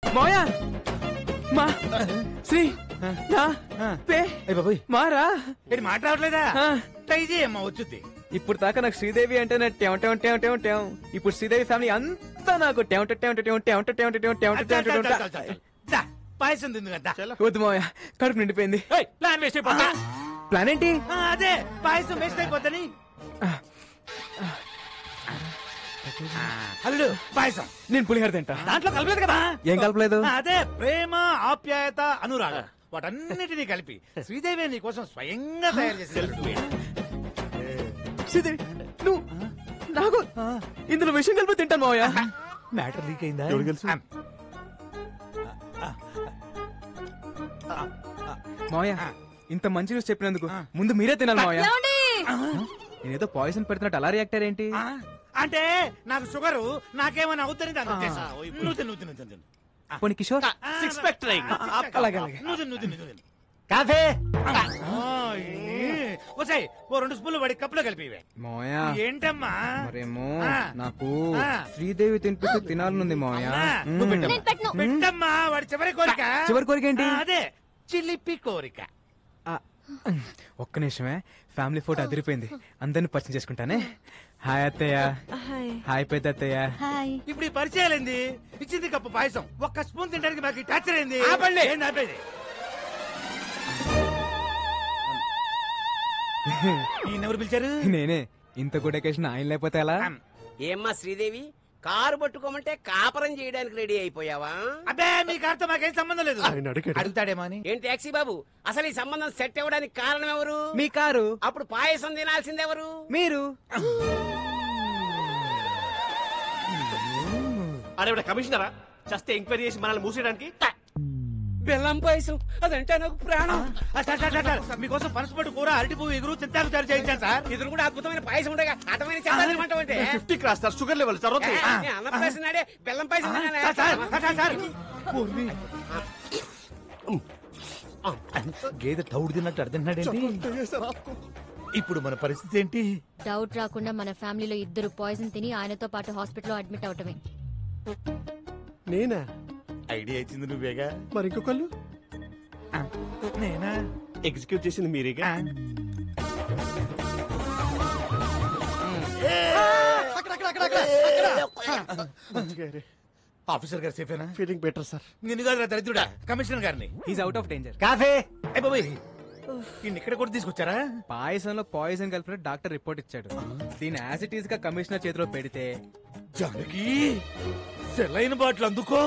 మాయా మా శ్రీ నా పే మారా మాట్లాడలేదా ట్రై చేయమ్మా వచ్చుద్ది. ఇప్పుడు దాకా నాకు శ్రీదేవి అంటే ఇప్పుడు శ్రీదేవి ఫ్యామిలీ అంతా నాకు పాయసం తింది కదా. వద్దు మాయా, కడుపు నిండిపోయింది. ప్లాన్ వేస్ట్ అయిపోతా. ప్లాన్ ఏంటి? అదే పాయసం వేస్ట్ అయిపోద్దని. అల్లుడు పాయసం నేను పులిహోర తింటా. దాంట్లో కలపలేదు కదా. ఏం కలపలేదు? అదే ప్రేమ, ఆప్యాయత, అనురాగం వాటన్నిటినీ కలిపి శ్రీదేవి నీ కోసం స్వయంగా తయారు చేసింది. శ్రీదేవి నువ్వు నాకు ఇందులో విషయం కలిపి తింటాను మావయ్య. మ్యాటర్ లీక్ అయిందా? మావయ్య ఇంత మంచి న్యూస్ చెప్పినందుకు ముందు మీరే తినాలి మావయ్య. నేనేదో పాయిజన్ పెడుతున్నట్టు అలా రియాక్ట్ ఏంటి? అంటే నాకు షుగరు, నాకేమైనా అవుతుంది దాని ఉద్దేశం. పోనీ కిషోర్ సిక్స్ ప్యాక్ ట్రై. అలాగే కాఫీ ఓ 2 స్పూన్లు వాడి కప్పులో కలిపి. మావయ్య ఏంటమ్మా? మరేమో నాకు శ్రీదేవి తినిపిస్తూ తినాలనుంది మావయ్య. పెట్టమ్మా వాడి చివరి కోరిక. చివరి కోరిక ఏంటి? అదే చిలిపి కోరిక. ఒక్క నిమిషమే, ఫ్యామిలీ ఫోటో అదిరిపోయింది, అందరిని పరిచయం చేసుకుంటానే. హాయ్ అత్తయ్య. హాయ్ పెద్ద అత్తయ్య. ఇప్పుడు ఈ పరిచయాలేంది? ఇచ్చింది కప్పు పాయసం, ఒక్క స్పూన్ తినడానికి మాకు టార్చర్ అయింది. ఈయనెవరు పిలిచారు? నేనే. ఇంత గుడ్ అకేషన్ ఆయన లేకపోతే ఎలా? ఏమ్మా శ్రీదేవి, కారు పట్టుకోమంటే కాపరం చేయడానికి రెడీ అయిపోయావా? అబ్బే మీ కారుతో మాకేం సంబంధం లేదు. అడుగుతాడేమో అని. ఏం టాక్సీ బాబు, అసలు ఈ సంబంధం సెట్ అవ్వడానికి కారణం ఎవరు? మీ కారు. అప్పుడు పాయసం తినాల్సింది ఎవరు? మీరు. అరే కమిషనరా, చస్తే ఎంక్వైరీ చేసి మనల్ని మూసేయడానికి. బెల్లం పాయసం అదంటే నాకు ప్రాణం. మీకోసం పనసపట్టు కూర, అరటి పువ్వు, ఎగురు, చింతాకు తయారు చేయించాను సార్. ఇద్దరు కూడా అద్భుతమైన పాయసం ఉండగా అటమైన చెప్పాలంటే 50 cross sir, sugar level sir. అన్నప్రాసనాడే బెల్లం పాయసం గేదె తౌడు తిన్నట్టు అర్థండి. ఇప్పుడు మన పరిస్థితి ఏంటి? డౌట్ రాకుండా మన ఫ్యామిలీలో ఇద్దరు పాయిజన్ తిని ఆయనతో పాటు హాస్పిటల్లో అడ్మిట్ అవటమే. నేనా? ఐడియా ఇచ్చింది నువ్వేగా. మరి ఇంకొకళ్ళు? నేనా? ఎగ్జిక్యూట్ చేసింది మీరేగా. ఆఫీసర్ గారు సేఫేనా? Feeling better sir. నిన్ను కాదు దరిద్రుడా, కమిషనర్ గారిని. Is out of danger. Coffee ఇక్కడ కూడా తీసుకొచ్చారా? పాయసంలో పాయిజన్ కలిపిన డాక్టర్ రిపోర్ట్ ఇచ్చాడు. దీని యాసిటీస్ గా కమిషనర్ చేతిలో పెడితే జానకి సెలైన బాటిల్ అందుకో.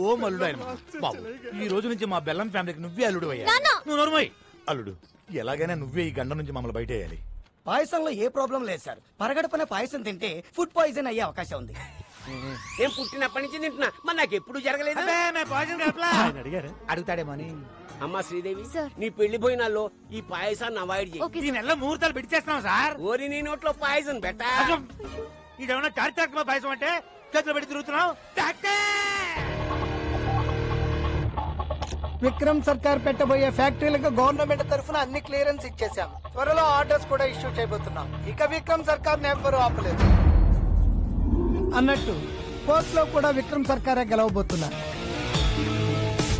ఓ మల్లుడు ఆయన బాబు, ఈ రోజు నుంచి మా బెల్లం ఫ్యామిలీకి నువ్వే అల్లుడు అయ్యా. నువ్వు నోరుమోయ్. అల్లుడు, ఎలాగైనా నువ్వే ఈ గండ నుంచి మమ్మల్ని బయట వేయాలి. పాయసంలో ఏ ప్రాబ్లం లేదు సార్. పరగడపన పాయసం తింటే ఫుడ్ పాయిజన్ అయ్యే అవకాశం ఉంది. ఏం పుట్టినప్పటి నుంచి తింటున్నా, మరి నాకు ఎప్పుడు జరగలేదు. అడుగుతాడేమో అని. అమ్మా శ్రీదేవి, నీ పెళ్లి పోయినాల్లో ఈ పాయసాన్ని అవాయిడ్ చేయి. ఈ నెలలో ముహూర్తాలు పెట్టి చేస్తున్నాం సార్. ఓరి నీ నోట్లో పాయసం పెట్టా. ఇదేమన్నా చారిత్రాత్మక పాయసం అంటే చేతులు పెట్టి తిరుగుతున్నావు. విక్రమ్ సర్కార్ పెట్టబోయే ఫ్యాక్టరీలకు గవర్నమెంట్ తరఫున అన్ని క్లియరెన్స్ ఇచ్చేసాం. త్వరలో ఆర్డర్స్ కూడా ఇష్యూ చేయబోతున్నాం. ఇక విక్రమ్ సర్కార్ ఎవ్వరూ ఆపలేదు. అన్నట్టు పోస్ట్ లో కూడా విక్రమ్ సర్కారే గెలవబోతున్నారు.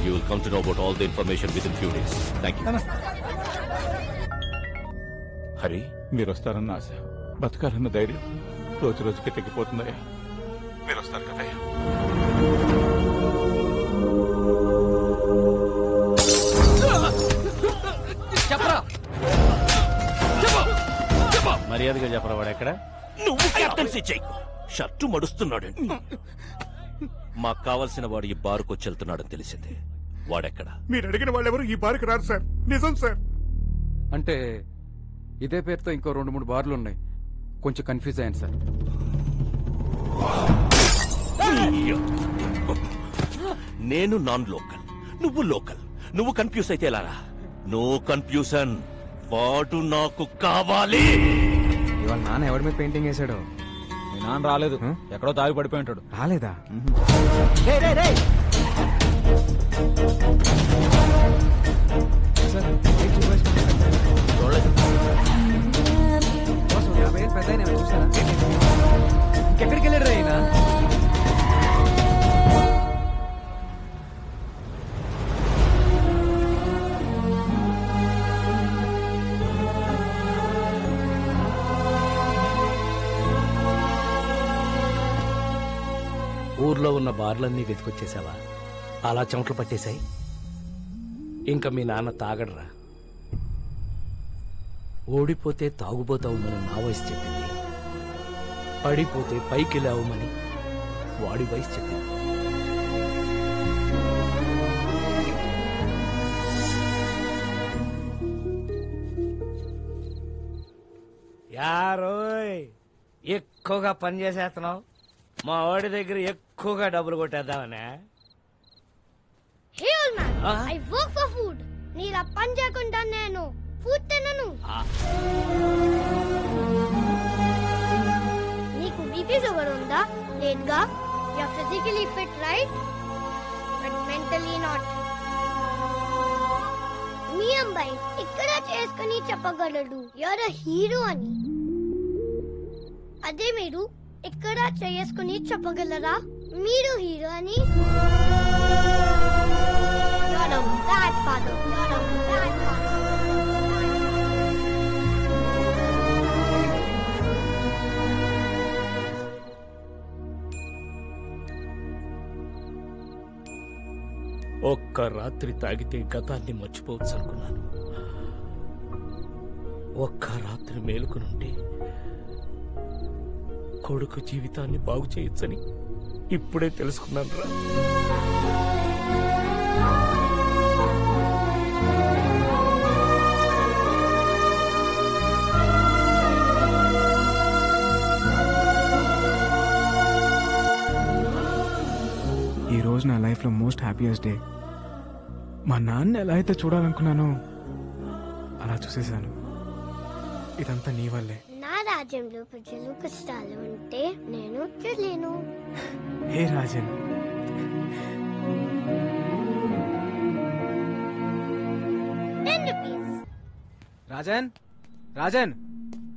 You will come to know about all the information within few days. Thank you. Hari, మీరు వస్తారన్న ఆశ, బతకాలన్న ధైర్యం రోజు రోజుకి తగ్గిపోతుందయ్యా. మీరు వస్తారు కదయ్యా. మర్యాదగా చెప్పరా, వాడు ఎక్కడ? నువ్వు కెప్టెన్సీ చేయకు. షర్టు మడుస్తున్నాడు. మాకు కావలసిన వాడు ఈ బారుకు వచ్చి వెళ్తున్నాడని తెలిసింది. వాడెక్కడ? మీరు అడిగిన వాళ్ళెవరు ఈ బారుకు రారు సార్. నిజం సార్. అంటే ఇదే పేరుతో ఇంకో 2-3 బార్లు ఉన్నాయి. కొంచెం కన్ఫ్యూజ్ అయ్యాను సార్. నేను నాన్ లోకల్, నువ్వు లోకల్. నువ్వు కన్ఫ్యూజ్ అయితే ఎలారా? No confusion. వాడు నాకు కావాలి. ఇవాళ నాన్న ఎవరి మీద పెయింటింగ్ వేసాడు? మీ నాన్న రాలేదు, ఎక్కడో తాగి పడిపోయి ఉంటాడు. రాలేదా? ఇంకెక్కడికి వెళ్ళాడు రా? ఊర్లో ఉన్న బార్లన్నీ వెతికొచ్చేసావా? అలా చెమటలు పట్టేశాయి. ఇంకా మీ నాన్న తాగడరా. ఓడిపోతే తాగుబోతావుమని నా వయసు చెప్పింది, పడిపోతే పైకి లేవమని వాడి వయసు చెప్పింది. యారోయ్, ఎక్కువగా పని చేసేస్తున్నావు. మా వాడి దగ్గర ఎక్కువగా డబ్బులు కొట్టేద్దామనే. I work for food. నీలా పని చేయకుండా నేను ఫుడ్ తినను. నీకు బీపీ షుగర్ ఉందా? లేదుగా. You are physically fit right, but mentally not. మీ అబ్బాయి ఇక్కడ చేసుకుని చెప్పగలడు యు ఆర్ ఎ హీరో అని. అదే మీరు ఇక్కడ చేసుకుని చెప్పగలరా మీరు హీరో అని? You are a bad father. You are a bad father. ఒక్క రాత్రి తాగితే గతాన్ని మర్చిపోవచ్చు అనుకున్నాను. ఒక్క రాత్రి మేలుకునుంటే కొడుకు జీవితాన్ని బాగు చేయొచ్చని ఇప్పుడే తెలుసుకున్నాను రా. ఈ రోజు నా లైఫ్లో మోస్ట్ హ్యాపీయెస్ట్ డే. మా నాన్న ఎలా అయితే చూడాలనుకున్నానో అలా చూసేశాను. ఇదంతా నీ వల్లే. నా రాజ్యంలో ప్రజలు కష్టాలు ఉంటే నేను చూడలేను. హే రాజన్, రాజన్ రాజన్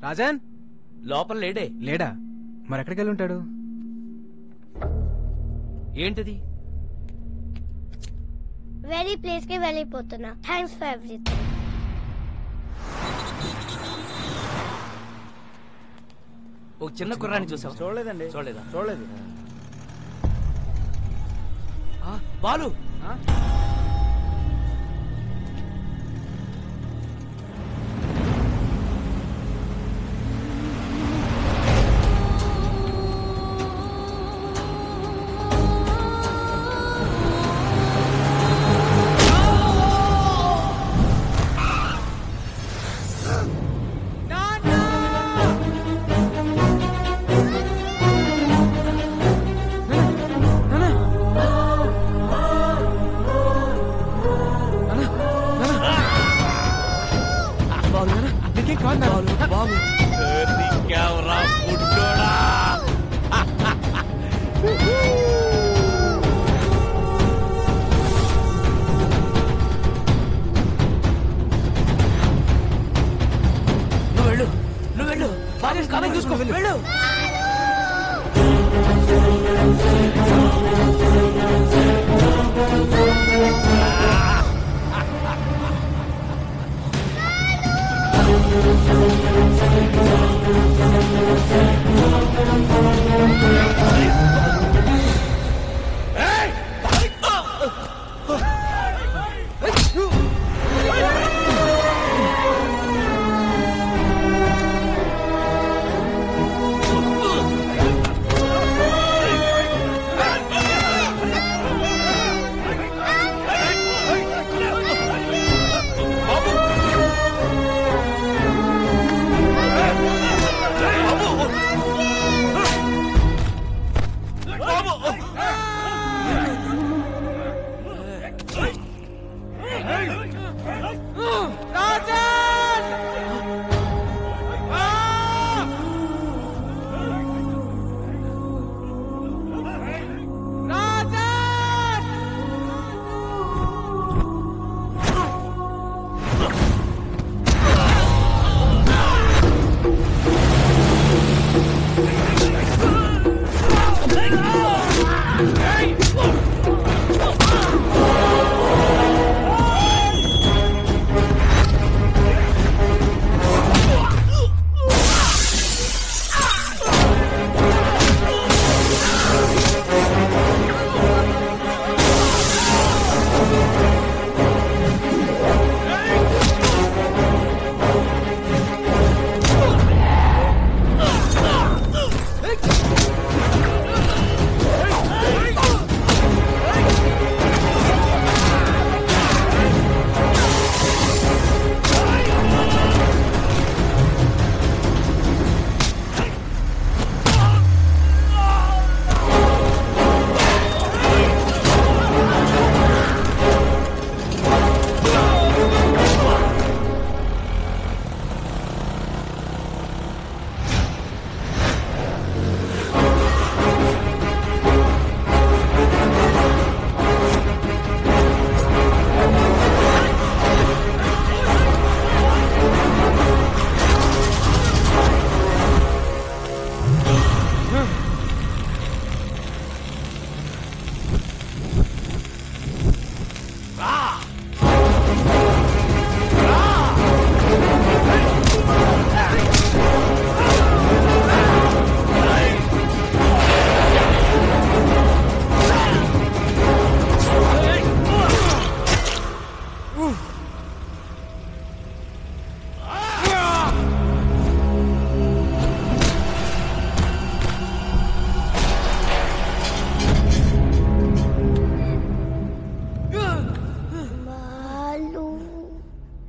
రాజన్ లోపల లేడే. లేడా? మరి ఎక్కడికి వెళ్ళి ఉంటాడు? ఏంటిది? వేరే ప్లేస్ కి వెళ్ళిపోతున్నా. Thanks for everything. ఒక చిన్న కుర్రాన్ని చూసావా? చూడలేదండి. చూడలేదా? చూడలేదు. బాలు,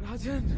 రాజన్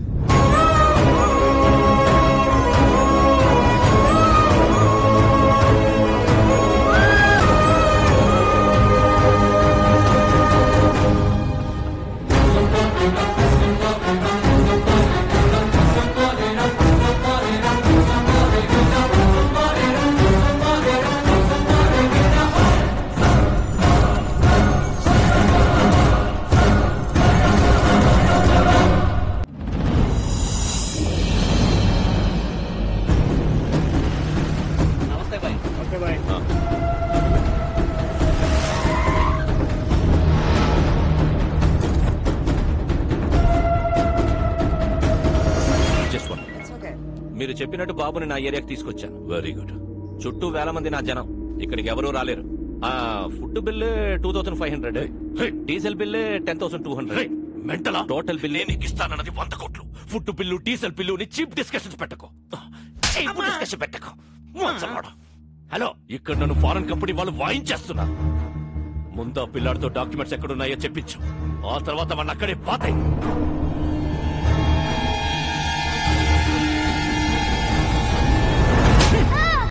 మీరు చెప్పినట్టు బాబుని నా ఏరియాకి తీసుకొచ్చాను. Very good. చుట్టూ వేల మంది నా జనం, ఇక్కడికి ఎవరూ రాలేరు. Food bill 2500, diesel bill 10,200. మెంటలా? టోటల్ బిల్లు నీకు ఇస్తానన్నది 100 కోట్లు. Food bill, diesel bill cheap discussions పెట్టకు. హలో, ఇక్కడ నన్ను ఫారెన్ కంపెనీ వాళ్ళు వాయించేస్తున్నారు. ముందు ఆ పిల్లాడితో డాక్యుమెంట్స్ ఎక్కడున్నాయో చెప్పించు. ఆ తర్వాత వాడిని అక్కడే పాతాయి.